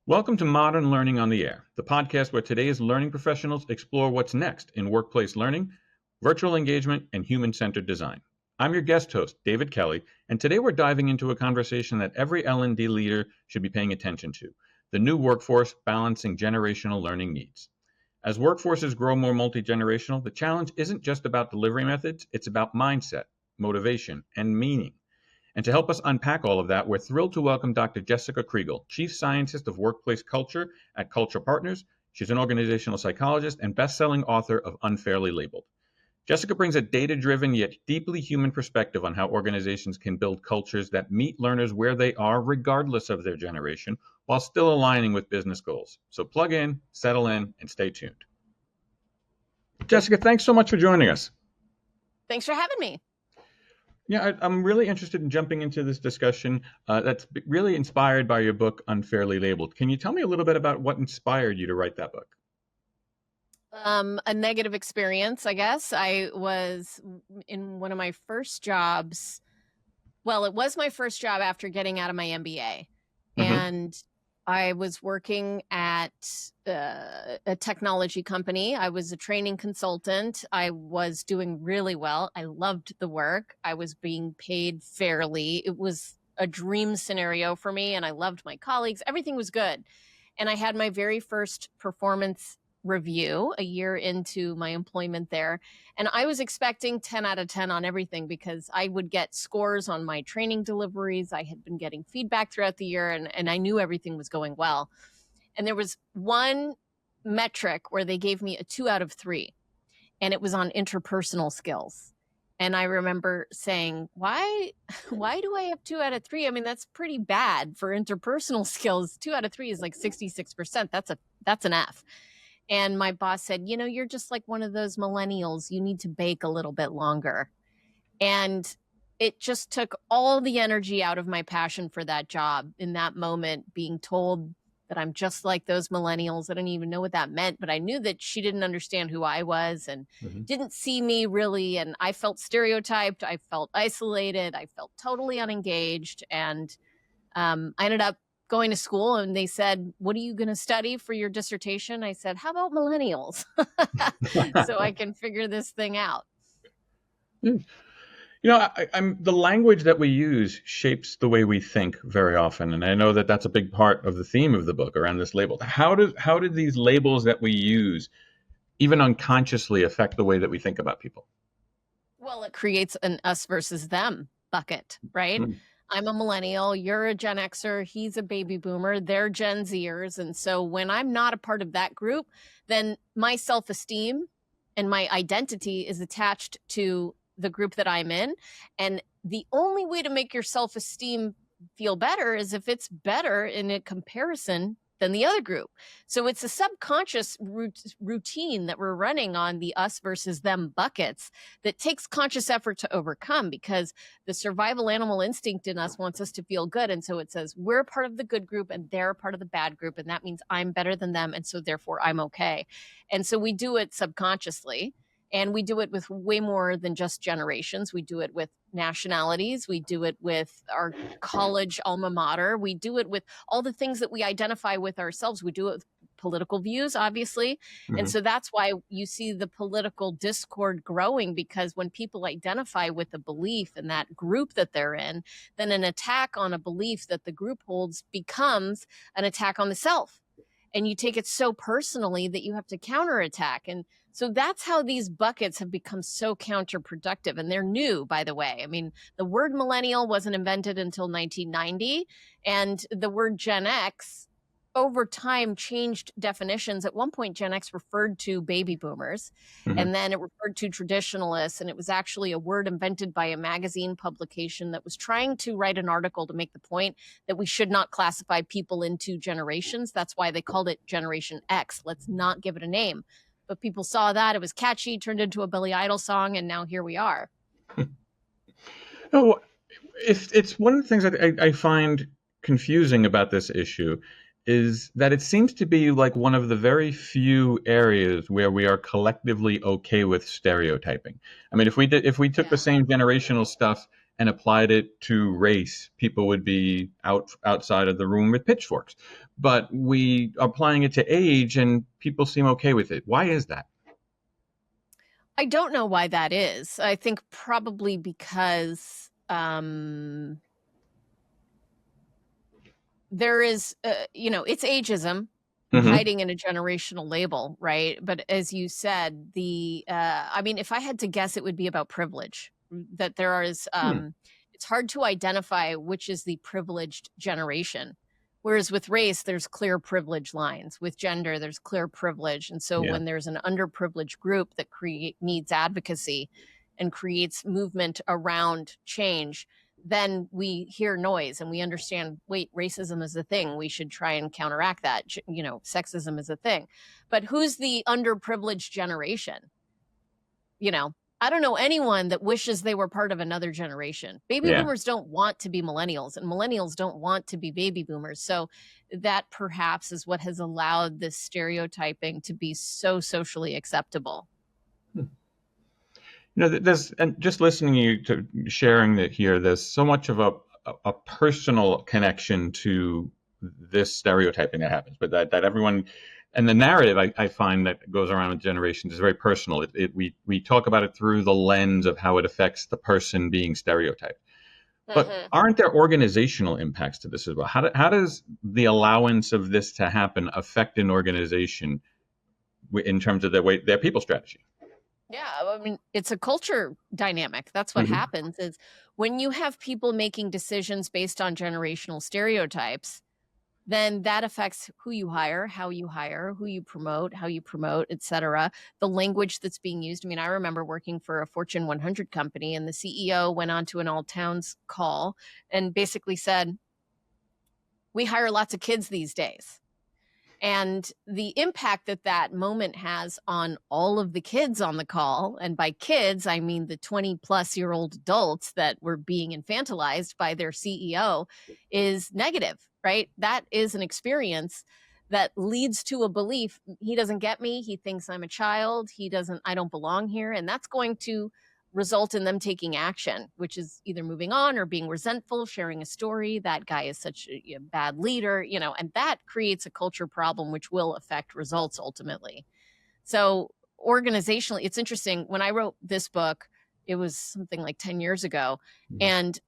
Welcome to Modern Learning on the Air, the podcast where today's learning professionals explore what's next in workplace learning, virtual engagement, and human-centered design. I'm your guest host, David Kelly, and today we're diving into a conversation that every L&D leader should be paying attention to, the new workforce balancing generational learning needs. As workforces grow more multi-generational, the challenge isn't just about delivery methods, it's about mindset, motivation, and meaning. And to help us unpack all of that, we're thrilled to welcome Dr. Jessica Kriegel, Chief Scientist of Workplace Culture at Culture Partners. She's an organizational psychologist and best-selling author of Unfairly Labeled. Jessica brings a data-driven yet deeply human perspective on how organizations can build cultures that meet learners where they are regardless of their generation, while still aligning with business goals. So plug in, settle in, and stay tuned. Jessica, thanks so much for joining us. Thanks for having me. Yeah, I'm really interested in jumping into this discussion that's really inspired by your book, Unfairly Labeled. Can you tell me a little bit about what inspired you to write that book? A negative experience, I guess. I was in one of my first jobs. Well, it was my first job after getting out of my MBA. And I was working at a technology company. I was a training consultant. I was doing really well. I loved the work. I was being paid fairly. It was a dream scenario for me, and I loved my colleagues. Everything was good. And I had my very first performance review a year into my employment there. And I was expecting 10 out of 10 on everything because I would get scores on my training deliveries. I had been getting feedback throughout the year, and I knew everything was going well. And there was one metric where they gave me a 2 out of 3, and it was on interpersonal skills. And I remember saying, why do I have 2 out of 3? I mean, that's pretty bad for interpersonal skills. 2 out of 3 is like 66%. That's an F. And my boss said, you're just like one of those millennials. You need to bake a little bit longer. And it just took all the energy out of my passion for that job in that moment, being told that I'm just like those millennials. I didn't even know what that meant, but I knew that she didn't understand who I was and didn't see me really. And I felt stereotyped. I felt isolated. I felt totally unengaged. And I ended up going to school, and they said, what are you going to study for your dissertation? I said, how about millennials? So I can figure this thing out. I'm the language that we use shapes the way we think very often. And I know that that's a big part of the theme of the book around this label. How did these labels that we use, even unconsciously, affect the way that we think about people? Well, it creates an us versus them bucket, right? I'm a millennial, you're a Gen Xer, he's a baby boomer, they're Gen Zers. And so when I'm not a part of that group, then my self-esteem and my identity is attached to the group that I'm in. And the only way to make your self-esteem feel better is if it's better in a comparison than the other group. So it's a subconscious routine that we're running on the us versus them buckets that takes conscious effort to overcome, because the survival animal instinct in us wants us to feel good. And so it says we're part of the good group and they're part of the bad group. And that means I'm better than them. And so therefore I'm okay. And so we do it subconsciously. And we do it with way more than just generations. We do it with nationalities. We do it with our college alma mater. We do it with all the things that we identify with ourselves. We do it with political views, obviously. And so that's why you see the political discord growing, because when people identify with a belief in that group that they're in, then an attack on a belief that the group holds becomes an attack on the self. And you take it so personally that you have to counterattack. And so that's how these buckets have become so counterproductive. And they're new, by the way. I mean, the word millennial wasn't invented until 1990. And the word Gen X over time changed definitions. At one point, Gen X referred to baby boomers, and then it referred to traditionalists. And it was actually a word invented by a magazine publication that was trying to write an article to make the point that we should not classify people into generations. That's why they called it Generation X. Let's not give it a name. But people saw that, it was catchy, turned into a Billy Idol song, and now here we are. No, it's one of the things that I find confusing about this issue is that it seems to be like one of the very few areas where we are collectively okay with stereotyping. I mean, if we took the same generational stuff and applied it to race, people would be outside of the room with pitchforks. But we are applying it to age, and people seem okay with it. Why is that? I don't know why that is. I think probably because there is, it's ageism Mm-hmm. hiding in a generational label, right? But as you said, if I had to guess, it would be about privilege. That there is, Hmm. it's hard to identify which is the privileged generation. Whereas with race, there's clear privilege lines. With gender, there's clear privilege. And so Yeah. when there's an underprivileged group that needs advocacy and creates movement around change, then we hear noise and we understand, wait, racism is a thing. We should try and counteract that. Sexism is a thing. But who's the underprivileged generation? I don't know anyone that wishes they were part of another generation. Baby Yeah. boomers don't want to be millennials, and millennials don't want to be baby boomers. So that perhaps is what has allowed this stereotyping to be so socially acceptable. There's, and just listening to you to sharing that here, there's so much of a personal connection to this stereotyping that happens, but that everyone, and the narrative I find that goes around with generations is very personal. We talk about it through the lens of how it affects the person being stereotyped. But Mm-hmm. aren't there organizational impacts to this as well? How does the allowance of this to happen affect an organization in terms of their people strategy? Yeah, I mean, it's a culture dynamic. That's what Hmm. happens is when you have people making decisions based on generational stereotypes, then that affects who you hire, who you promote, how you promote, et cetera. The language that's being used. I mean, I remember working for a Fortune 100 company, and the CEO went on to an all towns call and basically said, we hire lots of kids these days. And the impact that that moment has on all of the kids on the call, and by kids, I mean the 20-plus-year-old adults that were being infantilized by their CEO, is negative, right? That is an experience that leads to a belief, he doesn't get me, he thinks I'm a child, I don't belong here. And that's going to result in them taking action, which is either moving on or being resentful, sharing a story. That guy is such a bad leader, and that creates a culture problem, which will affect results ultimately. So, organizationally, it's interesting. When I wrote this book, it was something like 10 years ago, and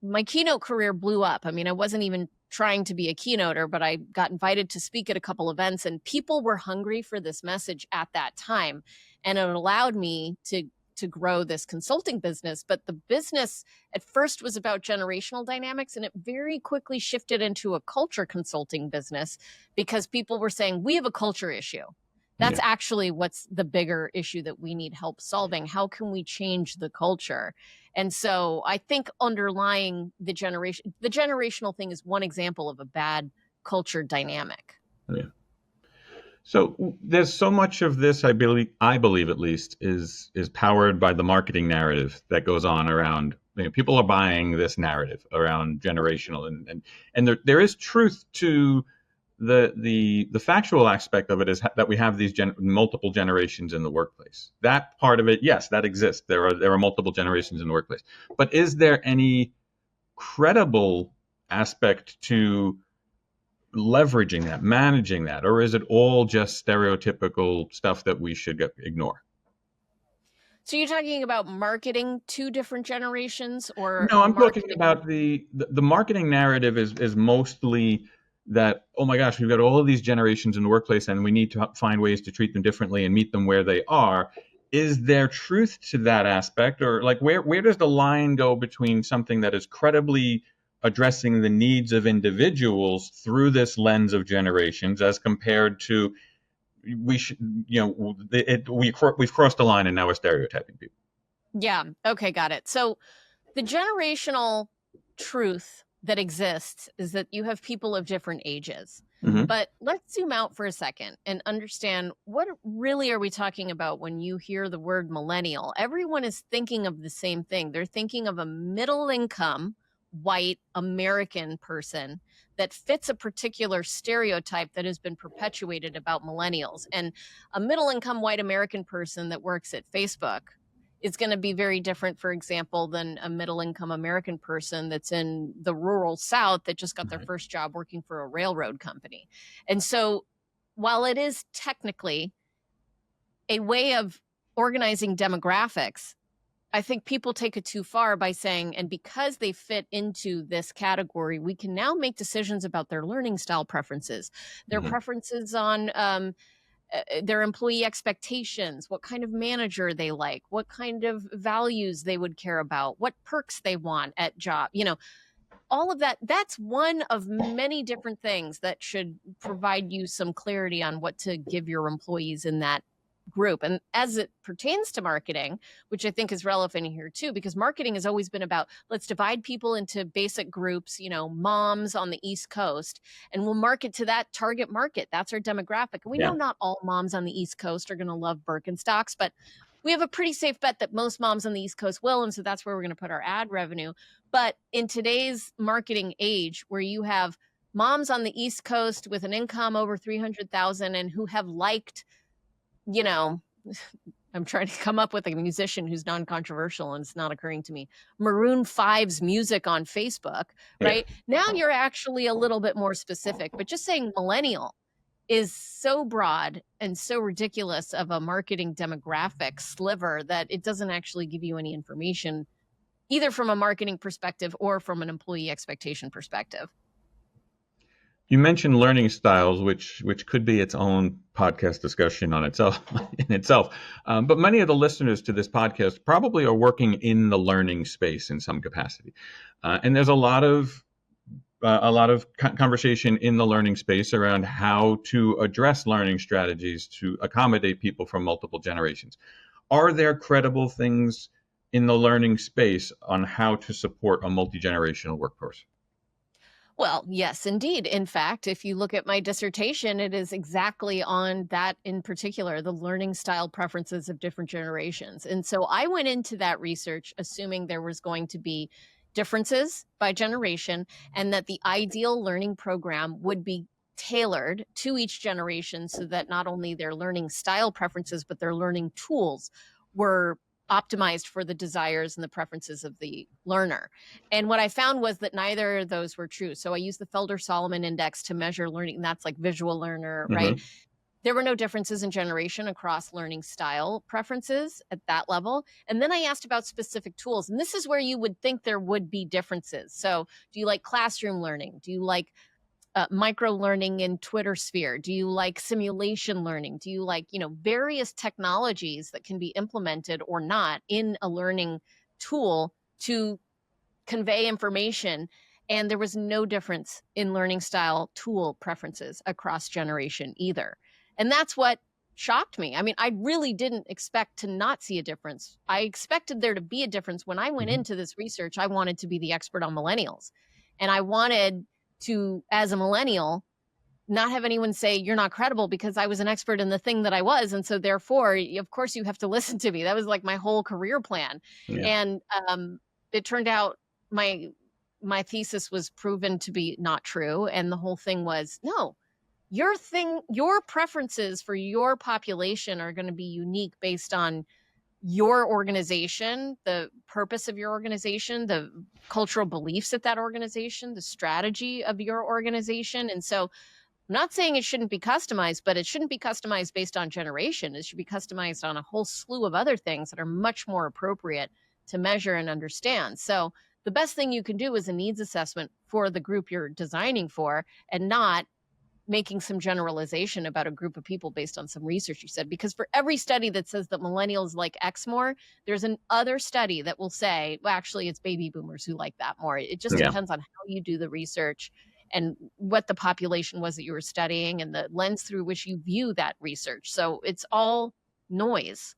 my keynote career blew up. I mean, I wasn't even trying to be a keynoter, but I got invited to speak at a couple events, and people were hungry for this message at that time. And it allowed me to grow this consulting business. But the business at first was about generational dynamics, and it very quickly shifted into a culture consulting business because people were saying, we have a culture issue. That's Yeah. actually what's the bigger issue that we need help solving. How can we change the culture? And so I think underlying the generational thing is one example of a bad culture dynamic. Yeah. So there's so much of this, I believe at least, is powered by the marketing narrative that goes on around. People are buying this narrative around generational, and there is truth to the factual aspect of it is that we have these multiple generations in the workplace. That part of it, yes, that exists. There are multiple generations in the workplace, but is there any credible aspect to leveraging that, managing that, or is it all just stereotypical stuff that we should ignore? So you're talking about marketing two different generations or No, I'm talking marketing? about the marketing narrative is mostly that, oh my gosh, we've got all of these generations in the workplace and we need to find ways to treat them differently and meet them where they are. Is there truth to that aspect, or like where does the line go between something that is credibly addressing the needs of individuals through this lens of generations as compared to we should, we've crossed the line and now we're stereotyping people. Yeah. Okay. Got it. So the generational truth that exists is that you have people of different ages. Hmm. But let's zoom out for a second and understand what really are we talking about when you hear the word millennial? Everyone is thinking of the same thing. They're thinking of a middle income, white American person that fits a particular stereotype that has been perpetuated about millennials. And a middle income white American person that works at Facebook is going to be very different, for example, than a middle income American person that's in the rural South that just got their first job working for a railroad company. And so while it is technically a way of organizing demographics, I think people take it too far by saying, and because they fit into this category, we can now make decisions about their learning style preferences, their preferences on their employee expectations, what kind of manager they like, what kind of values they would care about, what perks they want at job, all of that. That's one of many different things that should provide you some clarity on what to give your employees in that group. And as it pertains to marketing, which I think is relevant here too, because marketing has always been about, let's divide people into basic groups, moms on the East Coast, and we'll market to that target market. That's our demographic. And we know not all moms on the East Coast are going to love Birkenstocks, but we have a pretty safe bet that most moms on the East Coast will. And so that's where we're going to put our ad revenue. But in today's marketing age, where you have moms on the East Coast with an income over 300,000 and who have liked, I'm trying to come up with a musician who's non-controversial and it's not occurring to me, Maroon 5's music on Facebook, right? Now you're actually a little bit more specific, but just saying millennial is so broad and so ridiculous of a marketing demographic sliver that it doesn't actually give you any information, either from a marketing perspective or from an employee expectation perspective. You mentioned learning styles, which could be its own podcast discussion on itself in itself. But many of the listeners to this podcast probably are working in the learning space in some capacity, and there's a lot of conversation in the learning space around how to address learning strategies to accommodate people from multiple generations. Are there credible things in the learning space on how to support a multi-generational workforce? Well, yes, indeed. In fact, if you look at my dissertation, it is exactly on that in particular, the learning style preferences of different generations. And so I went into that research assuming there was going to be differences by generation and that the ideal learning program would be tailored to each generation so that not only their learning style preferences, but their learning tools were optimized for the desires and the preferences of the learner. And what I found was that neither of those were true. So I used the Felder-Solomon index to measure learning, and that's like visual learner, right? There were no differences in generation across learning style preferences at that level. And then I asked about specific tools. And this is where you would think there would be differences. So do you like classroom learning? Do you like micro learning in Twitter sphere? Do you like simulation learning? Do you like, various technologies that can be implemented or not in a learning tool to convey information? And there was no difference in learning style tool preferences across generation either. And that's what shocked me. I mean, I really didn't expect to not see a difference. I expected there to be a difference. When I went into this research, I wanted to be the expert on millennials. And I wanted to, as a millennial, not have anyone say you're not credible because I was an expert in the thing that I was. And so therefore, of course, you have to listen to me. That was like my whole career plan. And it turned out my thesis was proven to be not true. And the whole thing was, no, your preferences for your population are going to be unique based on your organization, the purpose of your organization, the cultural beliefs at that organization, the strategy of your organization. And so I'm not saying it shouldn't be customized, but it shouldn't be customized based on generation. It should be customized on a whole slew of other things that are much more appropriate to measure and understand. So the best thing you can do is a needs assessment for the group you're designing for, and not making some generalization about a group of people based on some research you said. Because for every study that says that millennials like X more, there's an other study that will say, well, actually, it's baby boomers who like that more. It just depends on how you do the research and what the population was that you were studying and the lens through which you view that research. So it's all noise.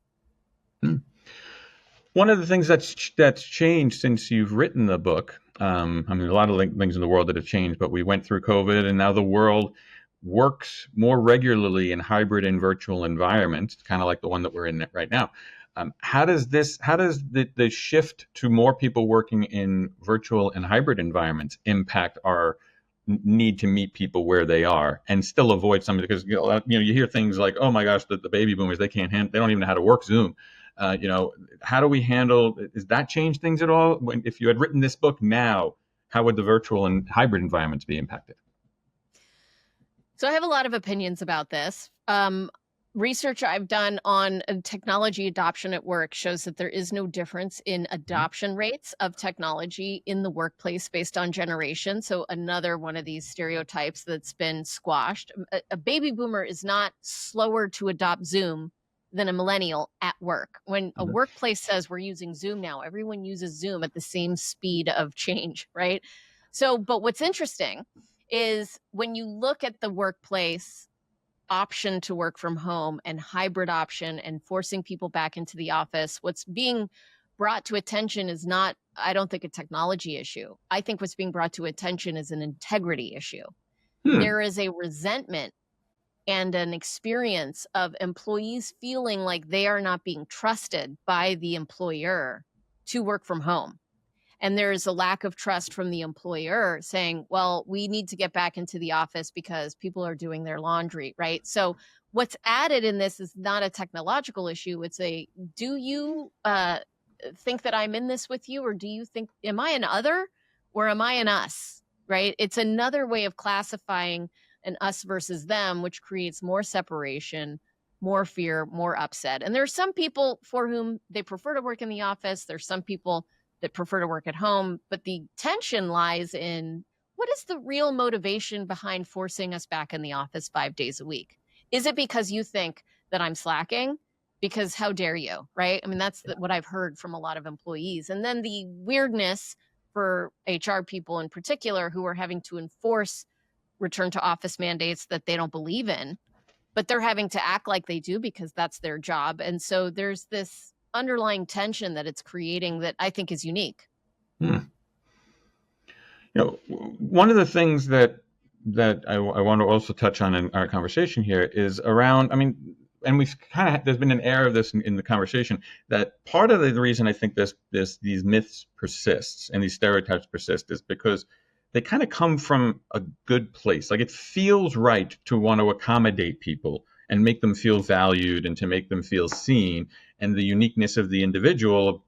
One of the things that's changed since you've written the book, I mean, a lot of things in the world that have changed, but we went through COVID and now the world works more regularly in hybrid and virtual environments, kind of like the one that we're in right now. How does the shift to more people working in virtual and hybrid environments impact our need to meet people where they are and still avoid something? Because you hear things like, oh my gosh, the baby boomers, they don't even know how to work Zoom. How do we handle? Does that change things at all? If you had written this book now, how would the virtual and hybrid environments be impacted? So I have a lot of opinions about this. Research I've done on technology adoption at work shows that there is no difference in adoption rates of technology in the workplace based on generation. So another one of these stereotypes that's been squashed. A baby boomer is not slower to adopt Zoom than a millennial at work. When a Mhm. workplace says we're using Zoom now, everyone uses Zoom at the same speed of change, right? So, but what's interesting is when you look at the workplace option to work from home and hybrid option and forcing people back into the office, what's being brought to attention is not, I don't think, a technology issue. I think what's being brought to attention is an integrity issue. Hmm. There is a resentment and an experience of employees feeling like they are not being trusted by the employer to work from home. And there's a lack of trust from the employer saying, well, we need to get back into the office because people are doing their laundry, right? So what's added in this is not a technological issue. It's a, do you think that I'm in this with you? Or do you think, am I an other or am I an us, right? It's another way of classifying an us versus them, which creates more separation, more fear, more upset. And there are some people for whom they prefer to work in the office. There's some people that prefer to work at home. But the tension lies in, what is the real motivation behind forcing us back in the office 5 days a week? Is it because you think that I'm slacking? Because how dare you, right? I mean, that's what I've heard from a lot of employees. And then the weirdness for HR people in particular who are having to enforce return to office mandates that they don't believe in, but they're having to act like they do because that's their job. And so there's this underlying tension that it's creating that I think is unique. Hmm. One of the things that I want to also touch on in our conversation here is around. I mean, and we've kind of there's been an air of this in the conversation that part of the reason I think these myths persists and these stereotypes persist is because they kind of come from a good place. Like it feels right to want to accommodate people and make them feel valued and to make them feel seen, and the uniqueness of the individual,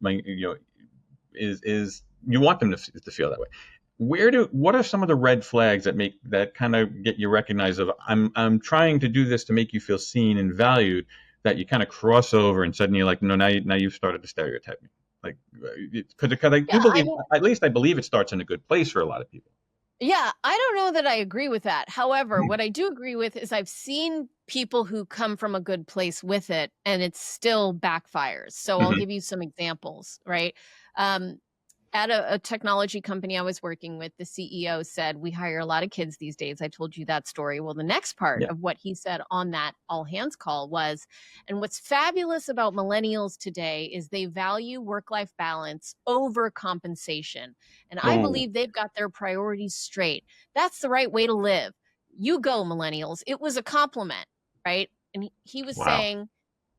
is you want them to feel that way. What are some of the red flags that kind of get you recognized of I'm trying to do this to make you feel seen and valued, that you kind of cross over and suddenly you're like, no, now you've started to stereotype me, like, because I Yeah, do believe, at least I believe, it starts in a good place for a lot of people. yeah, I don't know that I agree with that. However, what I do agree with is I've seen people who come from a good place with it and it still backfires. So I'll Mm-hmm. give you some examples, right? Um, at a technology company I was working with, the CEO said, we hire a lot of kids these days. I told you that story. Well, the next part Yeah. of what he said on that all hands call was, and what's fabulous about millennials today is they value work-life balance over compensation. And I Oh, believe they've got their priorities straight. That's the right way to live. You go, millennials. It was a compliment, right? And he was wow. saying,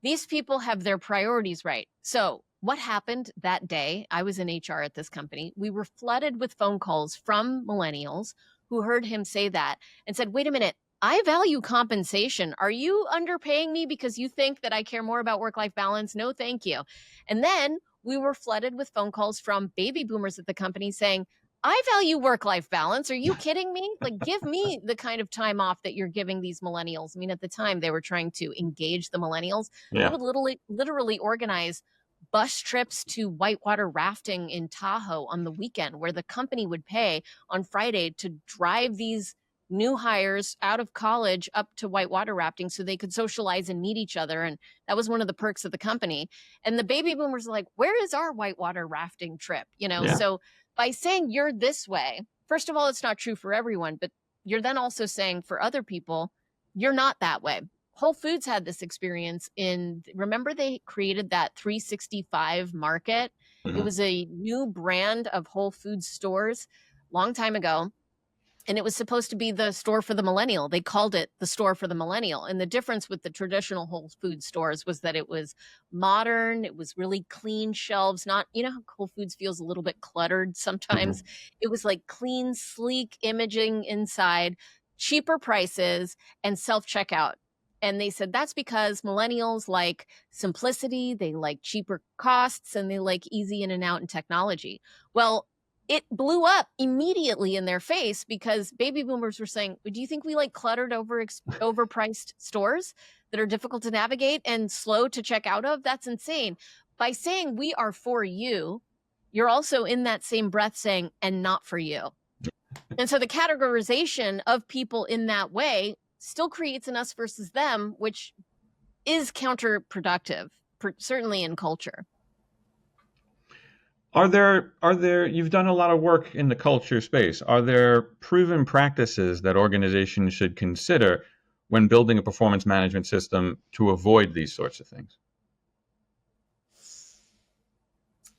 these people have their priorities right. So what happened that day? I was in HR at this company. We were flooded with phone calls from millennials who heard him say that and said, wait a minute, I value compensation. Are you underpaying me because you think that I care more about work-life balance? No, thank you. And then we were flooded with phone calls from baby boomers at the company saying, I value work-life balance. Are you kidding me? Like, give me the kind of time off that you're giving these millennials. I mean, at the time they were trying to engage the millennials. They Yeah. would literally organize bus trips to whitewater rafting in Tahoe on the weekend, where the company would pay on Friday to drive these new hires out of college up to whitewater rafting so they could socialize and meet each other. And that was one of the perks of the company. And the baby boomers are like, where is our whitewater rafting trip? Yeah. So by saying you're this way, first of all, it's not true for everyone, but you're then also saying for other people, you're not that way. Whole Foods had this experience remember they created that 365 market? It Hmm. was a new brand of Whole Foods stores long time ago. And it was supposed to be the store for the millennial. They called it the store for the millennial. And the difference with the traditional Whole Foods stores was that it was modern. It was really clean shelves. Not, how Whole Foods feels a little bit cluttered sometimes. Hmm. It was like clean, sleek imaging inside, cheaper prices, and self checkout. And they said that's because millennials like simplicity, they like cheaper costs, and they like easy in and out in technology. Well, it blew up immediately in their face because baby boomers were saying, do you think we like cluttered overpriced stores that are difficult to navigate and slow to check out of? That's insane. By saying we are for you, you're also in that same breath saying, and not for you. And so the categorization of people in that way still creates an us versus them, which is counterproductive, certainly in culture. You've done a lot of work in the culture space. Are there proven practices that organizations should consider when building a performance management system to avoid these sorts of things?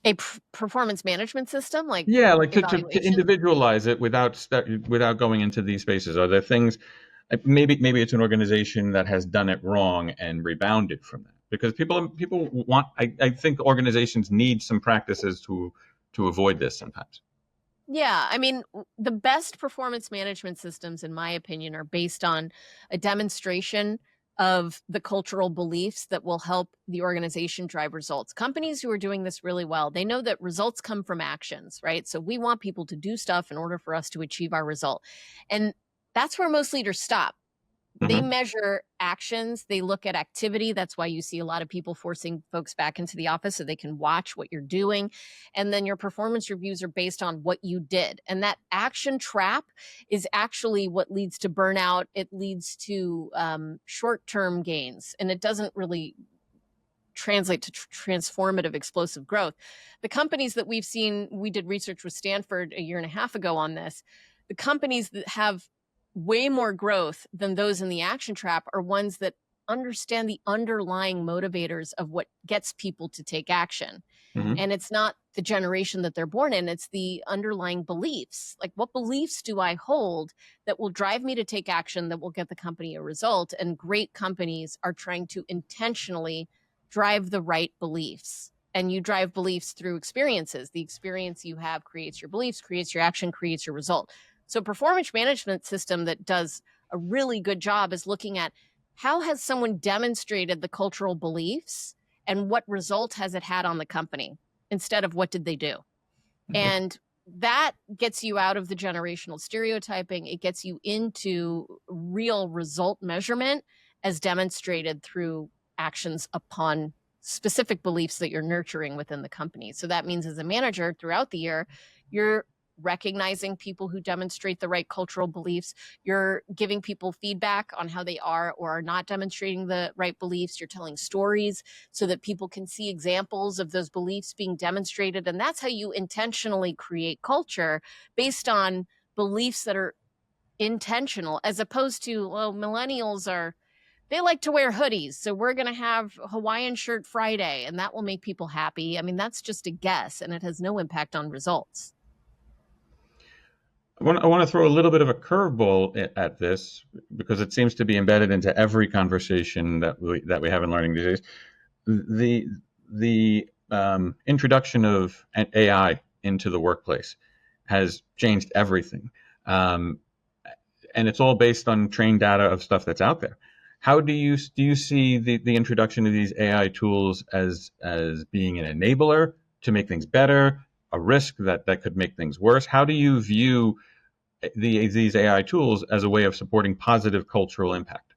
A performance management system, like like to evaluation? individualize it without going into these spaces. Are there things, maybe it's an organization that has done it wrong and rebounded from that? Because people want, I think organizations need some practices to avoid this sometimes. Yeah, I mean, the best performance management systems, in my opinion, are based on a demonstration of the cultural beliefs that will help the organization drive results. Companies who are doing this really well, they know that results come from actions, right? So we want people to do stuff in order for us to achieve our result. And that's where most leaders stop. They Mm-hmm. measure actions, they look at activity. That's why you see a lot of people forcing folks back into the office so they can watch what you're doing. And then your performance reviews are based on what you did. And that action trap is actually what leads to burnout. It leads to short-term gains, and it doesn't really translate to transformative explosive growth. The companies that we've seen, we did research with Stanford a year and a half ago on this. The companies that have way more growth than those in the action trap are ones that understand the underlying motivators of what gets people to take action. Mm-hmm. And it's not the generation that they're born in, it's the underlying beliefs. Like, what beliefs do I hold that will drive me to take action that will get the company a result? And great companies are trying to intentionally drive the right beliefs. And you drive beliefs through experiences. The experience you have creates your beliefs, creates your action, creates your result. So performance management system that does a really good job is looking at how has someone demonstrated the cultural beliefs and what result has it had on the company instead of what did they do. And that gets you out of the generational stereotyping. It gets you into real result measurement as demonstrated through actions upon specific beliefs that you're nurturing within the company. So that means as a manager throughout the year, you're recognizing people who demonstrate the right cultural beliefs. You're giving people feedback on how they are or are not demonstrating the right beliefs. You're telling stories so that people can see examples of those beliefs being demonstrated. And that's how you intentionally create culture based on beliefs that are intentional, as opposed to, well, they like to wear hoodies, so we're going to have Hawaiian shirt Friday, and that will make people happy. I mean, that's just a guess, and it has no impact on results. I want to throw a little bit of a curveball at this because it seems to be embedded into every conversation that we have in learning these days. The introduction of AI into the workplace has changed everything, and it's all based on trained data of stuff that's out there. How do you see the introduction of these AI tools as being an enabler to make things better, a risk that could make things worse? How do you view these AI tools as a way of supporting positive cultural impact?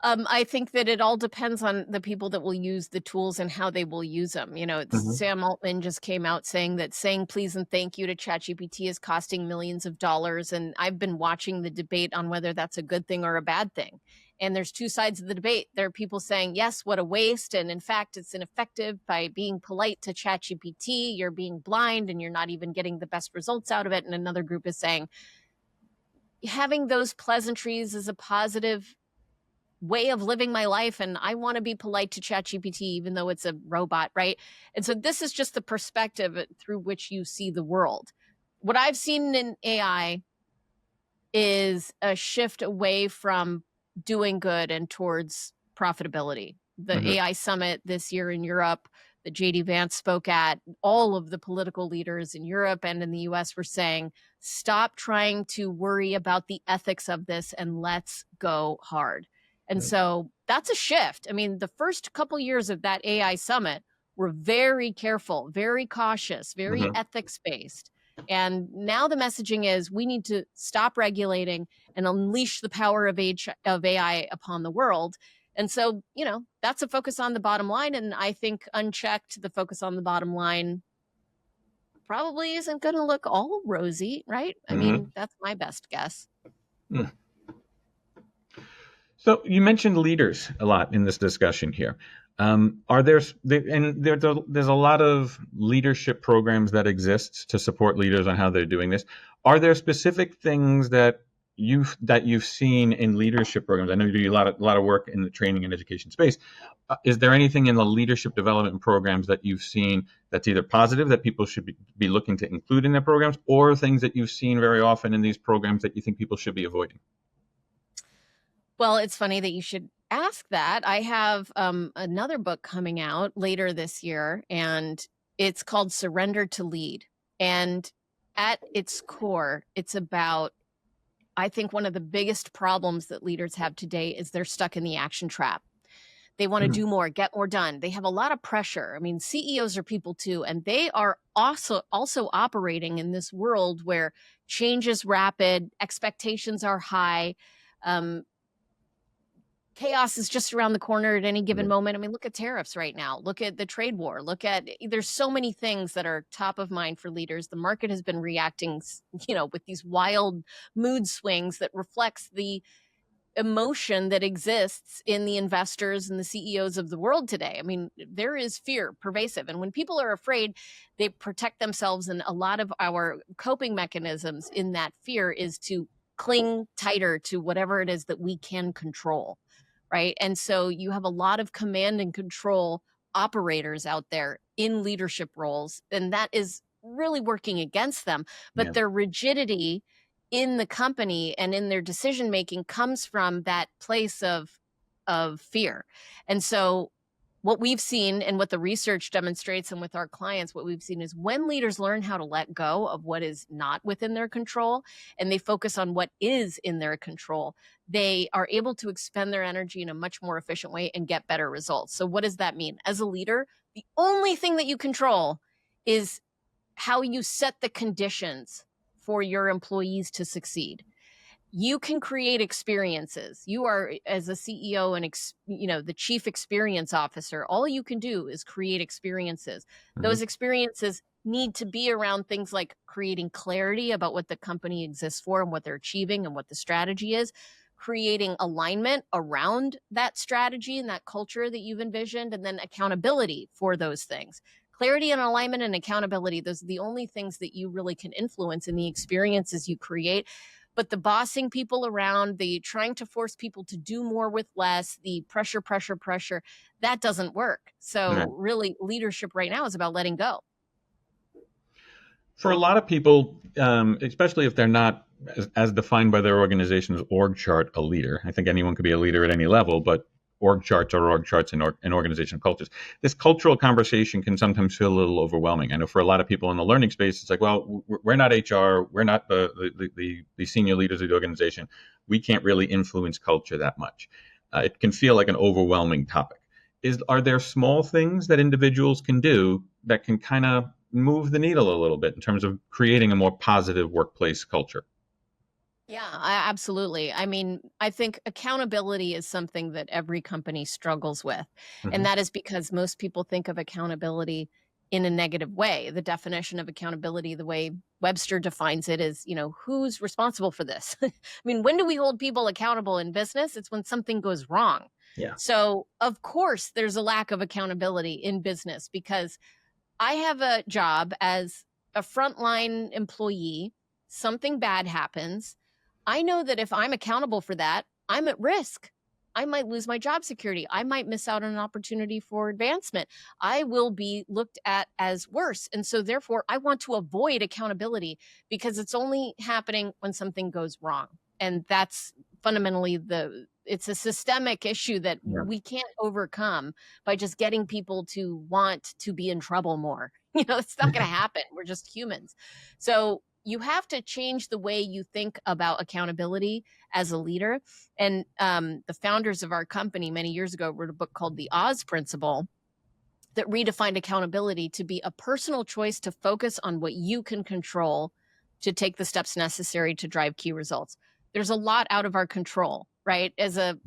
I think that it all depends on the people that will use the tools and how they will use them. You know, Mm-hmm. Sam Altman just came out saying that saying please and thank you to ChatGPT is costing millions of dollars. And I've been watching the debate on whether that's a good thing or a bad thing. And there's two sides of the debate. There are people saying, yes, what a waste. And in fact, it's ineffective. By being polite to ChatGPT, you're being blind and you're not even getting the best results out of it. And another group is saying, having those pleasantries is a positive way of living my life, and I want to be polite to ChatGPT even though it's a robot, right? And so this is just the perspective through which you see the world. What I've seen in AI is a shift away from doing good and towards profitability. The Mm-hmm. AI summit this year in Europe that JD Vance spoke at, all of the political leaders in Europe and in the US were saying, stop trying to worry about the ethics of this and let's go hard. And so that's a shift. I mean, the first couple years of that AI summit were very careful, very cautious, very ethics based. And now the messaging is we need to stop regulating and unleash the power of AI upon the world. And so, that's a focus on the bottom line. And I think unchecked, the focus on the bottom line probably isn't going to look all rosy, right? I mean, that's my best guess. So you mentioned leaders a lot in this discussion here. There's a lot of leadership programs that exist to support leaders on how they're doing this. Are there specific things that you've seen in leadership programs? I know you do a lot of work in the training and education space. Is there anything in the leadership development programs that you've seen that's either positive that people should be looking to include in their programs, or things that you've seen very often in these programs that you think people should be avoiding? Well, it's funny that you should ask that. I have another book coming out later this year, and it's called Surrender to Lead. And at its core, it's about, I think one of the biggest problems that leaders have today is they're stuck in the action trap. They want to do more, get more done. They have a lot of pressure. I mean, CEOs are people too, and they are also operating in this world where change is rapid, expectations are high. Chaos is just around the corner at any given moment. I mean, look at tariffs right now. Look at the trade war. There's so many things that are top of mind for leaders. The market has been reacting, with these wild mood swings that reflects the emotion that exists in the investors and the CEOs of the world today. I mean, there is fear pervasive. And when people are afraid, they protect themselves. And a lot of our coping mechanisms in that fear is to cling tighter to whatever it is that we can control. Right. And so you have a lot of command and control operators out there in leadership roles, and that is really working against them. But their rigidity in the company and in their decision making comes from that place of fear. And so what we've seen and what the research demonstrates, and with our clients, what we've seen is when leaders learn how to let go of what is not within their control and they focus on what is in their control, they are able to expend their energy in a much more efficient way and get better results. So what does that mean? As a leader, the only thing that you control is how you set the conditions for your employees to succeed. You can create experiences. You are, as a CEO and the chief experience officer, all you can do is create experiences. Those experiences need to be around things like creating clarity about what the company exists for and what they're achieving and what the strategy is, creating alignment around that strategy and that culture that you've envisioned, and then accountability for those things. Clarity and alignment and accountability, those are the only things that you really can influence in the experiences you create. But the bossing people around, the trying to force people to do more with less, the pressure, that doesn't work. So really, leadership right now is about letting go. For a lot of people, especially if they're not as defined by their organization's org chart, a leader. I think anyone could be a leader at any level, but org charts are org charts and organizational cultures. This cultural conversation can sometimes feel a little overwhelming. I know for a lot of people in the learning space, it's like, well, we're not HR, we're not the senior leaders of the organization. We can't really influence culture that much. It can feel like an overwhelming topic. Are there small things that individuals can do that can kind of move the needle a little bit in terms of creating a more positive workplace culture? Yeah, absolutely. I mean, I think accountability is something that every company struggles with. And that is because most people think of accountability in a negative way. The definition of accountability, the way Webster defines it, is, who's responsible for this? I mean, when do we hold people accountable in business? It's when something goes wrong. Yeah. So, of course, there's a lack of accountability in business because I have a job as a frontline employee. Something bad happens. I know that if I'm accountable for that, I'm at risk. I might lose my job security. I might miss out on an opportunity for advancement. I will be looked at as worse. And so therefore, I want to avoid accountability because it's only happening when something goes wrong. And that's fundamentally it's a systemic issue that we can't overcome by just getting people to want to be in trouble more. It's not going to happen. We're just humans. So you have to change the way you think about accountability as a leader. And the founders of our company many years ago wrote a book called The Oz Principle that redefined accountability to be a personal choice to focus on what you can control, to take the steps necessary to drive key results. There's a lot out of our control, right? As a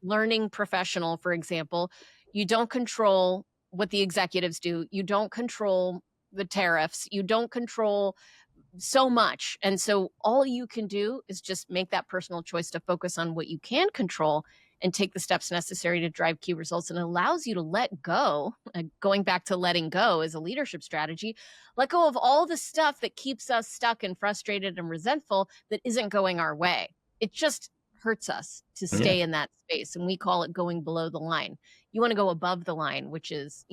learning professional, for example, you don't control what the executives do. You don't control the tariffs. You don't control so much. And so all you can do is just make that personal choice to focus on what you can control and take the steps necessary to drive key results. And it allows you to let go, going back to letting go as a leadership strategy, let go of all the stuff that keeps us stuck and frustrated and resentful that isn't going our way. It just hurts us to stay in that space. And we call it going below the line. You want to go above the line, which is,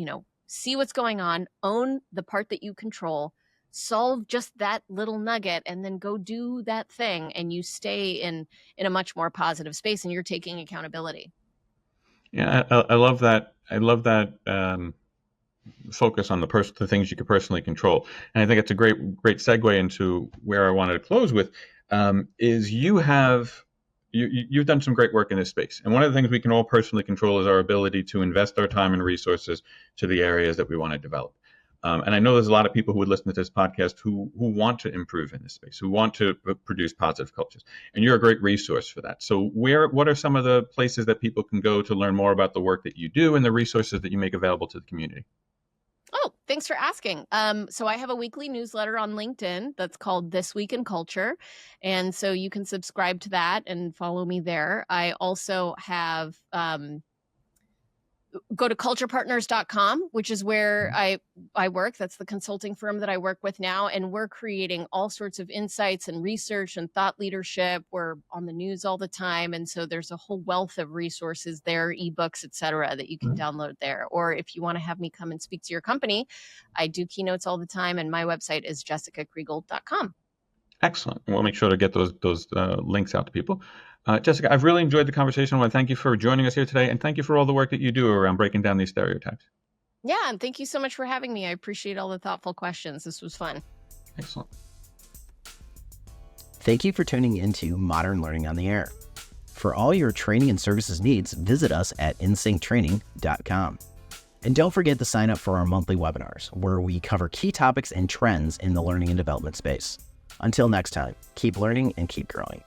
see what's going on, own the part that you control, solve just that little nugget, and then go do that thing. And you stay in a much more positive space, and you're taking accountability. Yeah, I love that. I love that focus on the things you can personally control. And I think it's a great segue into where I wanted to close with, is you've done some great work in this space. And one of the things we can all personally control is our ability to invest our time and resources to the areas that we want to develop. And I know there's a lot of people who would listen to this podcast who want to improve in this space, who want to produce positive cultures. And you're a great resource for that. So what are some of the places that people can go to learn more about the work that you do and the resources that you make available to the community? Oh, thanks for asking. So I have a weekly newsletter on LinkedIn that's called This Week in Culture. And so you can subscribe to that and follow me there. I also have... go to culturepartners.com, which is where I work. That's the consulting firm that I work with now. And we're creating all sorts of insights and research and thought leadership. We're on the news all the time. And so there's a whole wealth of resources there, ebooks, et cetera, that you can download there. Or if you want to have me come and speak to your company, I do keynotes all the time. And my website is jessicakriegel.com. Excellent. We'll make sure to get those links out to people. Jessica, I've really enjoyed the conversation. I want to thank you for joining us here today, and thank you for all the work that you do around breaking down these stereotypes. Yeah, and thank you so much for having me. I appreciate all the thoughtful questions. This was fun. Excellent. Thank you for tuning into Modern Learning on the Air. For all your training and services needs, visit us at insynctraining.com. And don't forget to sign up for our monthly webinars, where we cover key topics and trends in the learning and development space. Until next time, keep learning and keep growing.